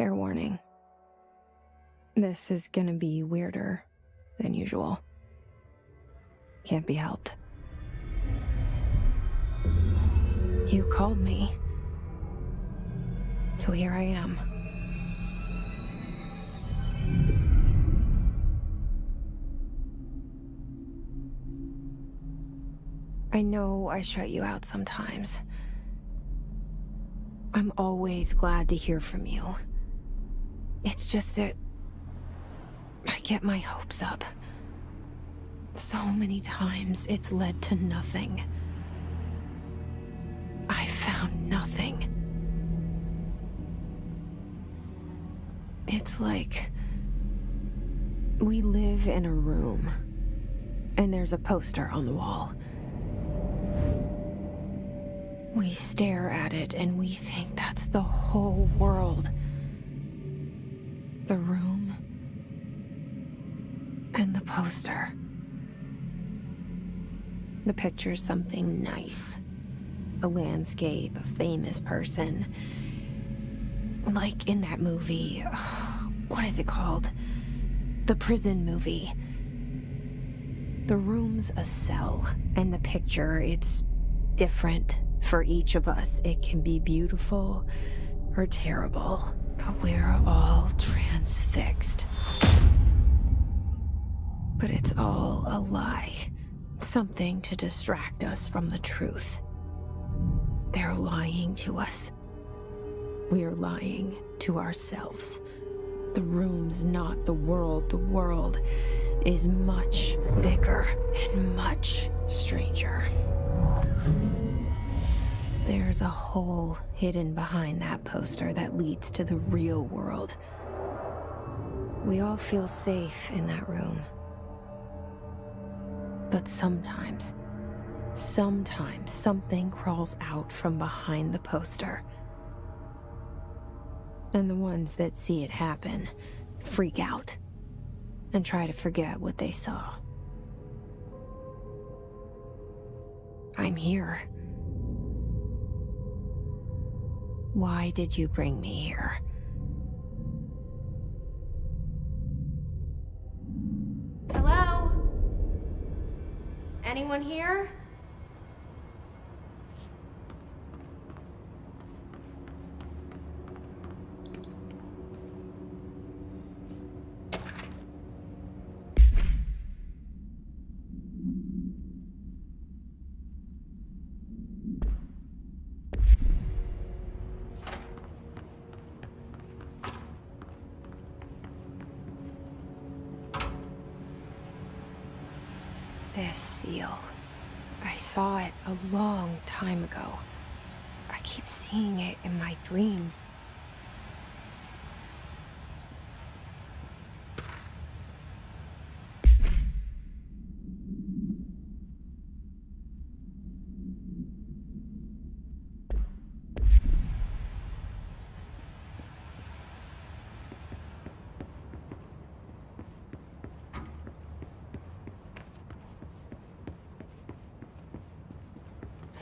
Fair warning. This is gonna be weirder than usual. Can't be helped. You called me. So here I am. I know I shut you out sometimes. I'm always glad to hear from you. It's just that I get my hopes up. So many times it's led to nothing. I found nothing. It's like we live in a room, and there's a poster on the wall. We stare at it and we think that's the whole world. The room and the poster. The picture's something nice. A landscape, a famous person. Like in that movie, what is it called? The prison movie. The room's a cell, and the picture, it's different for each of us. It can be beautiful or terrible, but we're all transfixed. But it's all a lie. Something to distract us from the truth. They're lying to us. We're lying to ourselves. The room's not the world. The world is much bigger and much stranger. There's a hole hidden behind that poster that leads to the real world. We all feel safe in that room. But sometimes something crawls out from behind the poster. And the ones that see it happen freak out and try to forget what they saw. I'm here. Why did you bring me here? Hello? Anyone here? This seal. I saw it a long time ago. I keep seeing it in my dreams.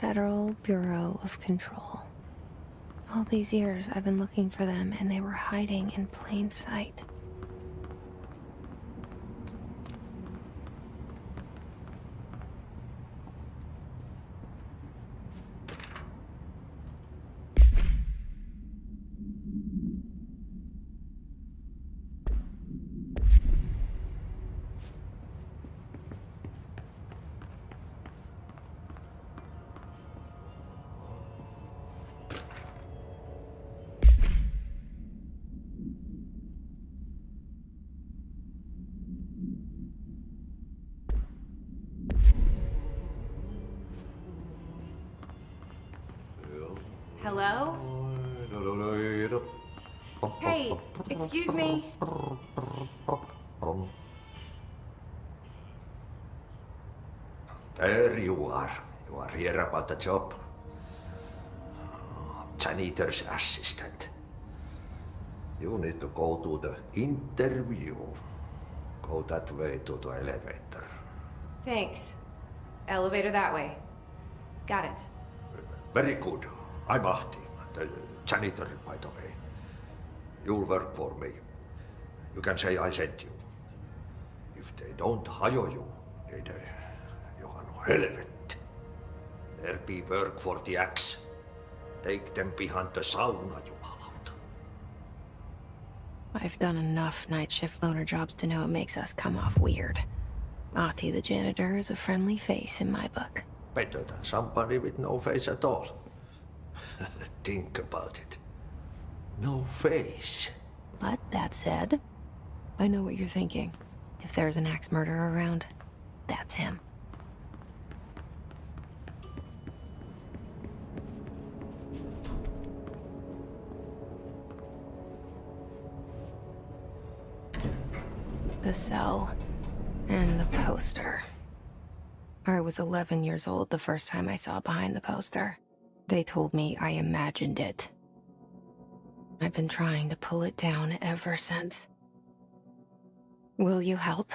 Federal Bureau of Control. All these years I've been looking for them, and they were hiding in plain sight. Hello? Hey, excuse me. There you are. You are here about the job. Janitor's assistant. You need to go to the interview. Go that way to the elevator. Thanks. Elevator that way. Got it. Very good. I'm Ahti, the janitor, by the way. You'll work for me. You can say I sent you. If they don't hire you, niin johan on helvet. There be work for the axe. Take them behind the sauna, jumalauta. I've done enough night shift loner jobs to know it makes us come off weird. Ahti the janitor is a friendly face in my book. Better than somebody with no face at all. Think about it. No face. But that said, I know what you're thinking. If there's an axe murderer around, that's him. The cell and the poster. I was 11 years old the first time I saw behind the poster. They told me I imagined it. I've been trying to pull it down ever since. Will you help?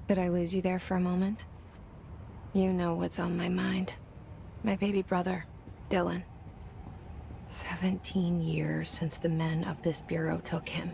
Did I lose you there for a moment? You know what's on my mind. My baby brother, Dylan. 17 years since the men of this bureau took him.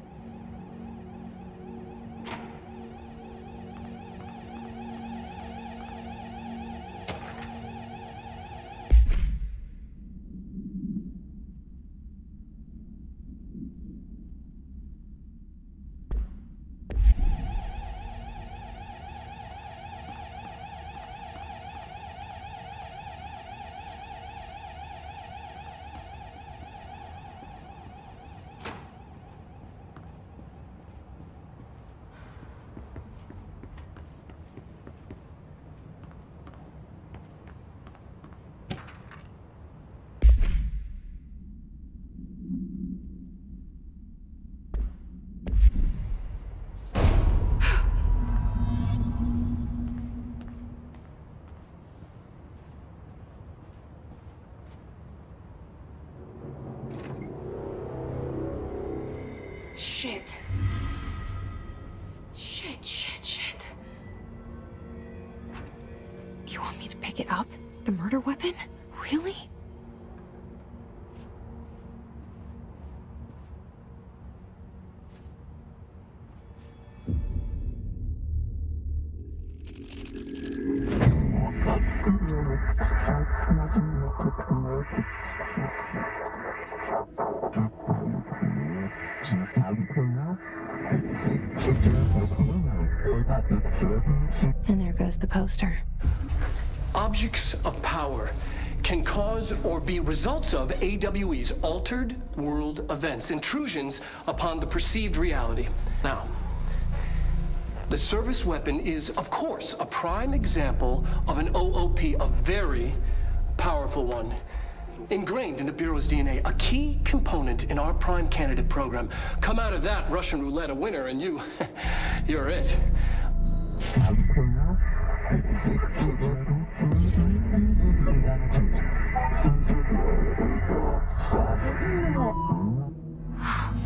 Shit. Shit. You want me to pick it up? The murder weapon? Really? And there goes the poster. Objects of power can cause or be results of AWE's altered world events, intrusions upon the perceived reality. Now, the service weapon is, of course, a prime example of an OOP, a very powerful one. Ingrained in the Bureau's DNA, a key component in our prime candidate program. Come out of that Russian roulette a winner and you're it.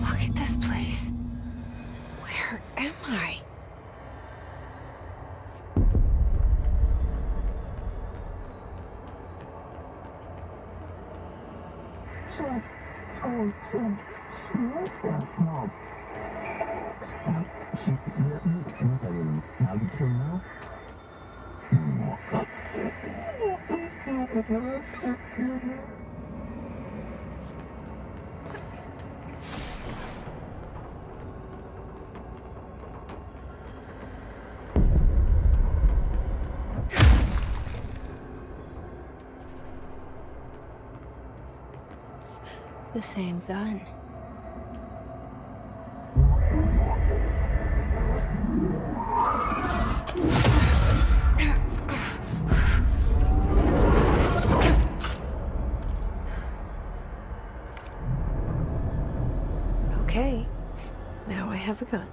Look at this place. Where am I? The same gun. Okay, now I have a gun.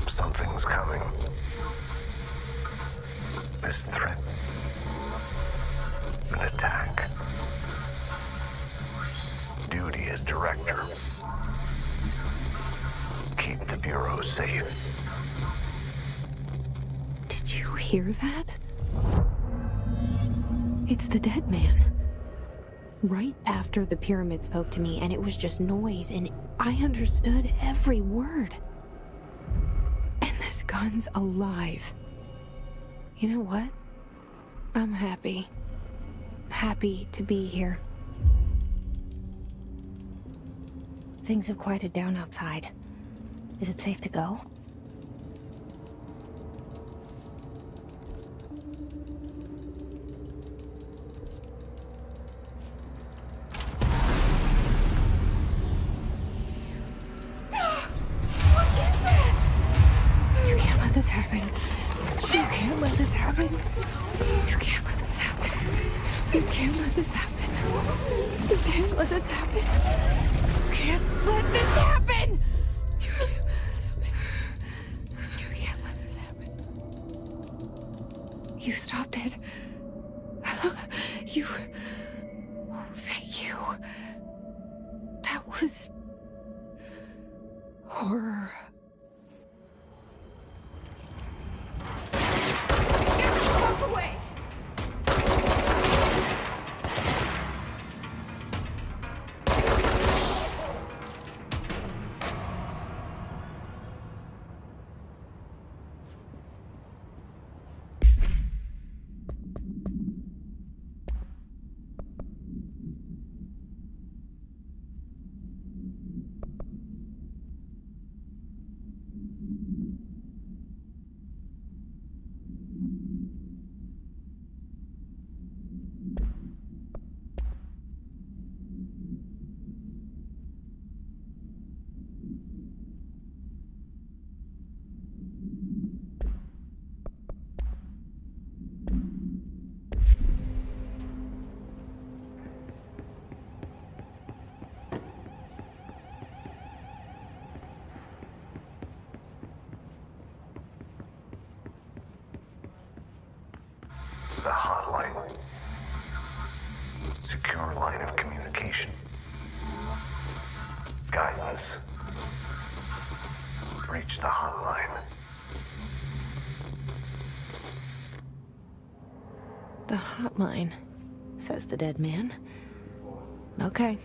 Something's coming. This threat. An attack. Duty as director. Keep the Bureau safe. Did you hear that? It's the dead man. Right after the pyramid spoke to me, and it was just noise, and I understood every word. And this gun's alive. You know what? I'm happy. Happy to be here. Things have quieted down outside. Is it safe to go? This happen. You can't let this happen. You can't let this happen. You can't let this happen. You can't let this happen. You can't let this happen. You can't let this happen. You can't let this happen. You stopped it. You. Oh, thank you. That was horror. Away. The hotline. Secure line of communication. guidance. Reach the hotline. The hotline, says the dead man. Okay.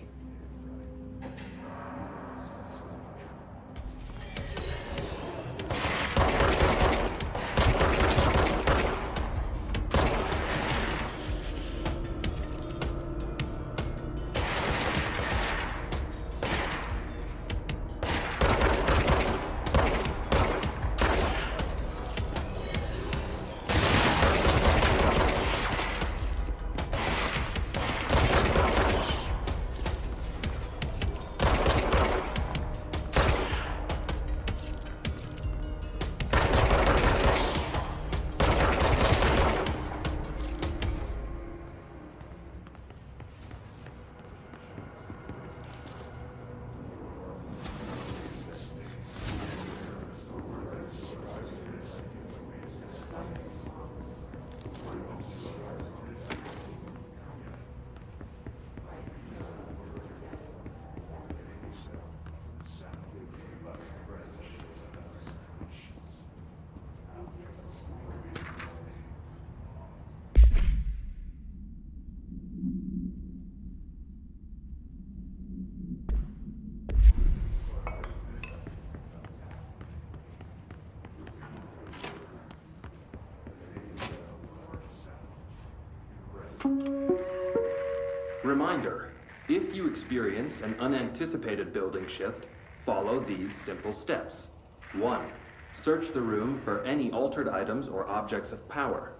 Reminder, if you experience an unanticipated building shift, follow these simple steps. 1. Search the room for any altered items or objects of power.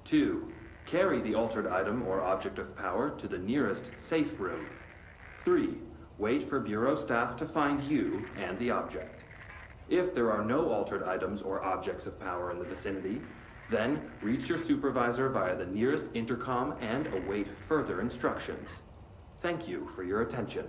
2. Carry the altered item or object of power to the nearest safe room. 3. Wait for Bureau staff to find you and the object. If there are no altered items or objects of power in the vicinity, then reach your supervisor via the nearest intercom and await further instructions. Thank you for your attention.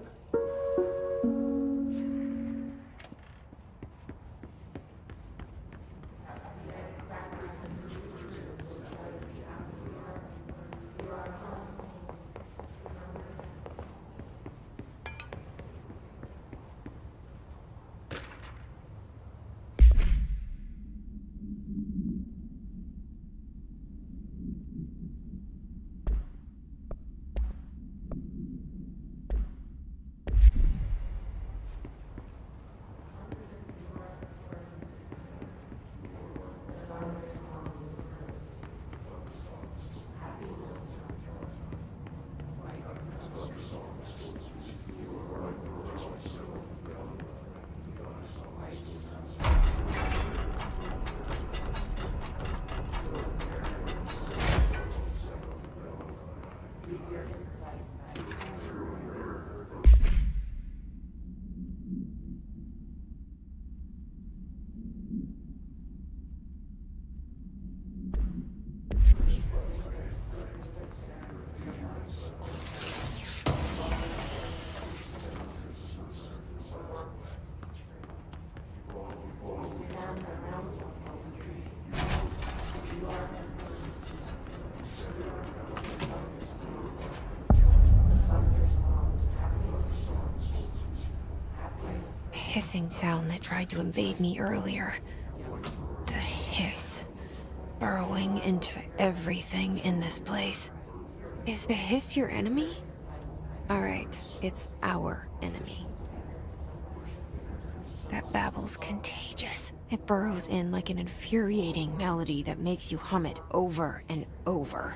Hissing sound that tried to invade me earlier. The hiss. Burrowing into everything in this place. Is the hiss your enemy? Alright, it's our enemy. That babble's contagious. It burrows in like an infuriating melody that makes you hum it over and over.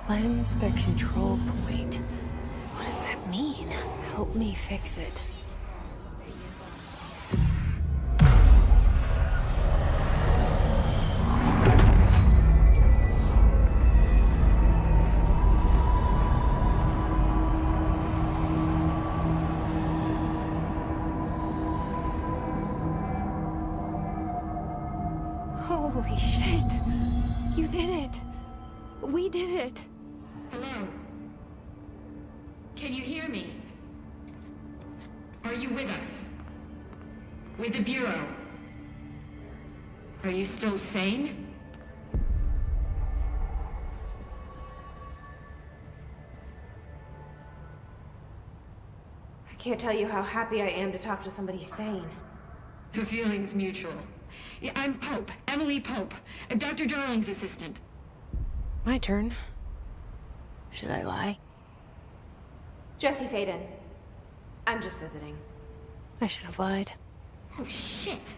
Cleanse the control point. What does that mean? Help me fix it. Holy shit! You did it! We did it! Hello? Can you hear me? Are you with us? With the Bureau? Are you still sane? I can't tell you how happy I am to talk to somebody sane. The feeling's mutual. Yeah, I'm Pope, Emily Pope, Dr. Darling's assistant. My turn. Should I lie? Jesse Faden. I'm just visiting. I should have lied. Oh, shit.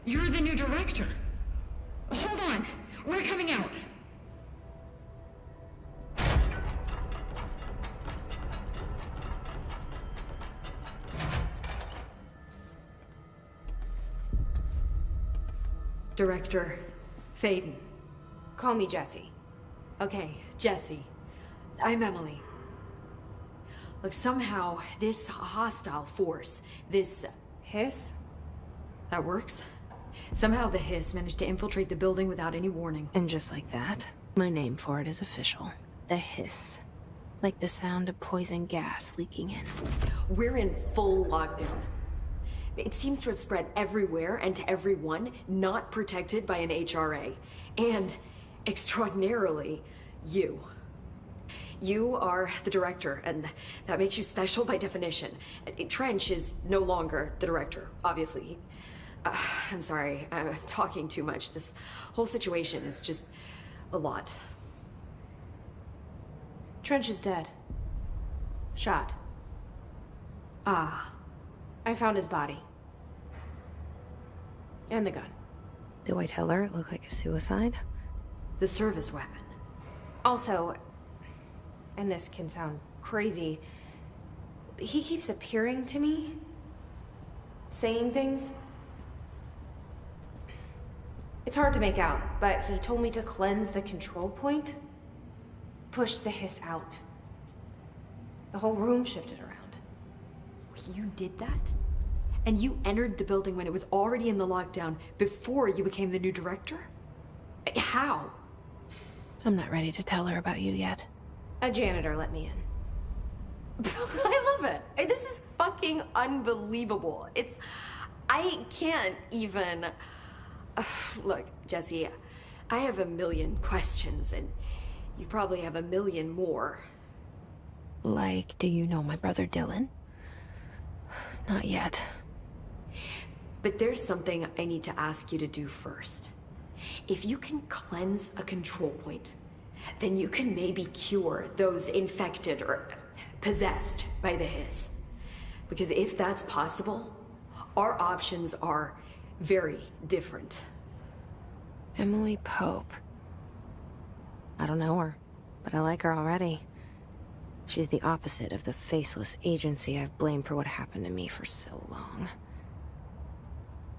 You're the new director. Hold on. We're coming out. Director Faden. Call me Jesse. Okay, Jesse. I'm Emily. Look, somehow this hostile force, this... Hiss? that works? Somehow the Hiss managed to infiltrate the building without any warning. And just like that, my name for it is official. The Hiss. Like the sound of poison gas leaking in. We're in full lockdown. It seems to have spread everywhere and to everyone not protected by an HRA. And, extraordinarily, you. You are the director, and that makes you special by definition. Trench is no longer the director, obviously. I'm sorry, I'm talking too much. This whole situation is just a lot. Trench is dead. Shot. Ah. I found his body. And the gun. Do I tell her it looked like a suicide? The service weapon. Also, and this can sound crazy, but he keeps appearing to me, saying things. It's hard to make out, but he told me to cleanse the control point, push the Hiss out. The whole room shifted around. You did that? And you entered the building when it was already in the lockdown before you became the new director? How? I'm not ready to tell her about you yet. A janitor let me in. I love it. This is fucking unbelievable. I can't even... Look, Jesse, I have a million questions, and you probably have a million more. Like, do you know my brother Dylan? Not yet. But there's something I need to ask you to do first. If you can cleanse a control point, then you can maybe cure those infected or possessed by the Hiss. Because if that's possible, our options are very different. Emily Pope. I don't know her, but I like her already. She's the opposite of the faceless agency I've blamed for what happened to me for so long.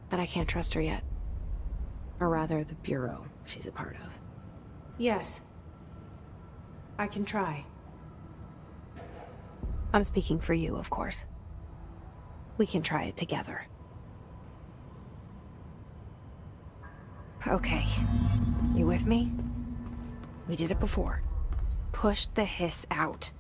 But I can't trust her yet. Or rather, the Bureau she's a part of. Yes. I can try. I'm speaking for you, of course. We can try it together. Okay. You with me? We did it before. Push the Hiss out.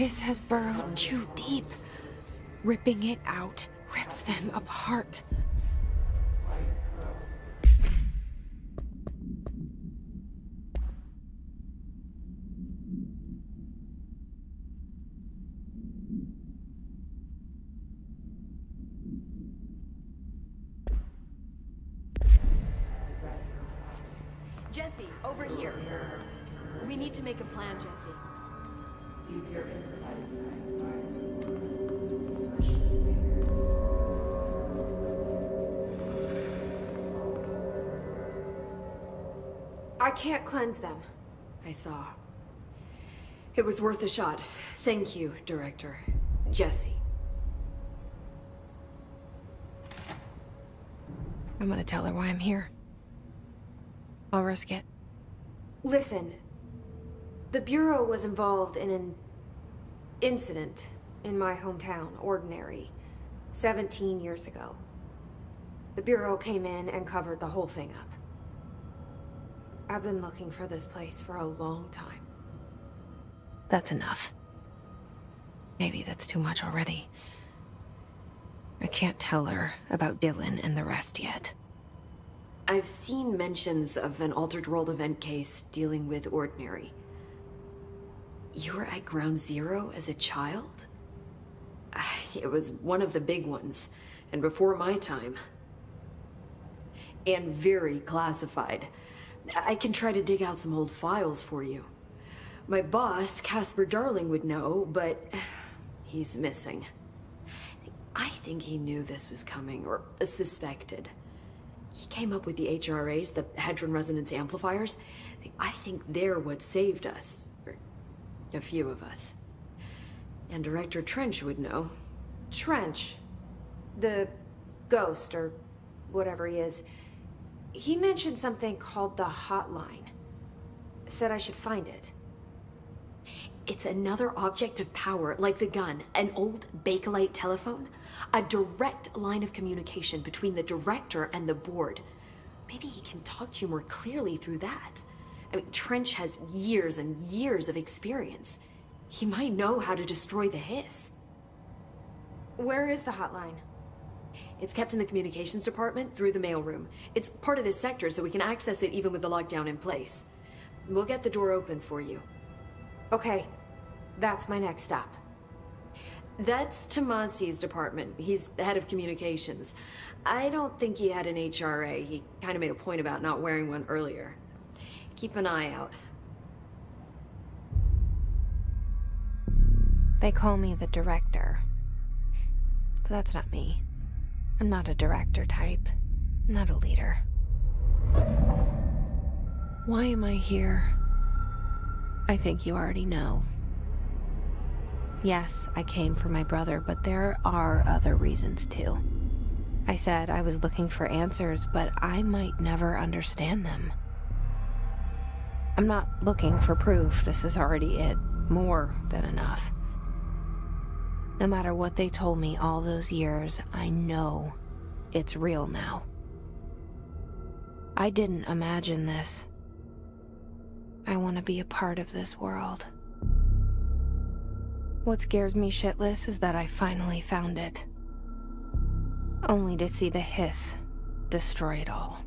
hiss has burrowed too deep. Ripping it out rips them apart. Jesse, over here. We need to make a plan, Jesse. I can't cleanse them. I saw. It was worth a shot. Thank you, Director. Jesse. I'm gonna tell her why I'm here. I'll risk it. Listen, the Bureau was involved in an incident in my hometown, Ordinary, 17 years ago. The Bureau came in and covered the whole thing up. I've been looking for this place for a long time. That's enough. Maybe that's too much already. I can't tell her about Dylan and the rest yet. I've seen mentions of an Altered World event case dealing with Ordinary. You were at Ground Zero as a child? It was one of the big ones, and before my time. And very classified. I can try to dig out some old files for you. My boss, Casper Darling, would know, but he's missing. I think he knew this was coming, or suspected. He came up with the HRAs, the Hadron Resonance Amplifiers. I think they're what saved us. Or a few of us. And Director Trench would know. Trench? The ghost, or whatever he is. He mentioned something called the Hotline. Said I should find it. It's another object of power, like the gun, an old Bakelite telephone. A direct line of communication between the director and the board. Maybe he can talk to you more clearly through that. I mean, Trench has years and years of experience. He might know how to destroy the hiss. Where is the hotline? It's kept in the communications department through the mailroom. It's part of this sector, so we can access it even with the lockdown in place. We'll get the door open for you. Okay, that's my next stop. That's Tomasi's department. He's the head of communications. I don't think he had an HRA. He kind of made a point about not wearing one earlier. Keep an eye out. They call me the director. But that's not me. I'm not a director type. I'm not a leader. Why am I here? I think you already know. Yes, I came for my brother, but there are other reasons too. I said I was looking for answers, but I might never understand them. I'm not looking for proof. This is already it. More than enough. No matter what they told me all those years, I know it's real now. I didn't imagine this. I want to be a part of this world. What scares me shitless is that I finally found it. Only to see the hiss destroy it all.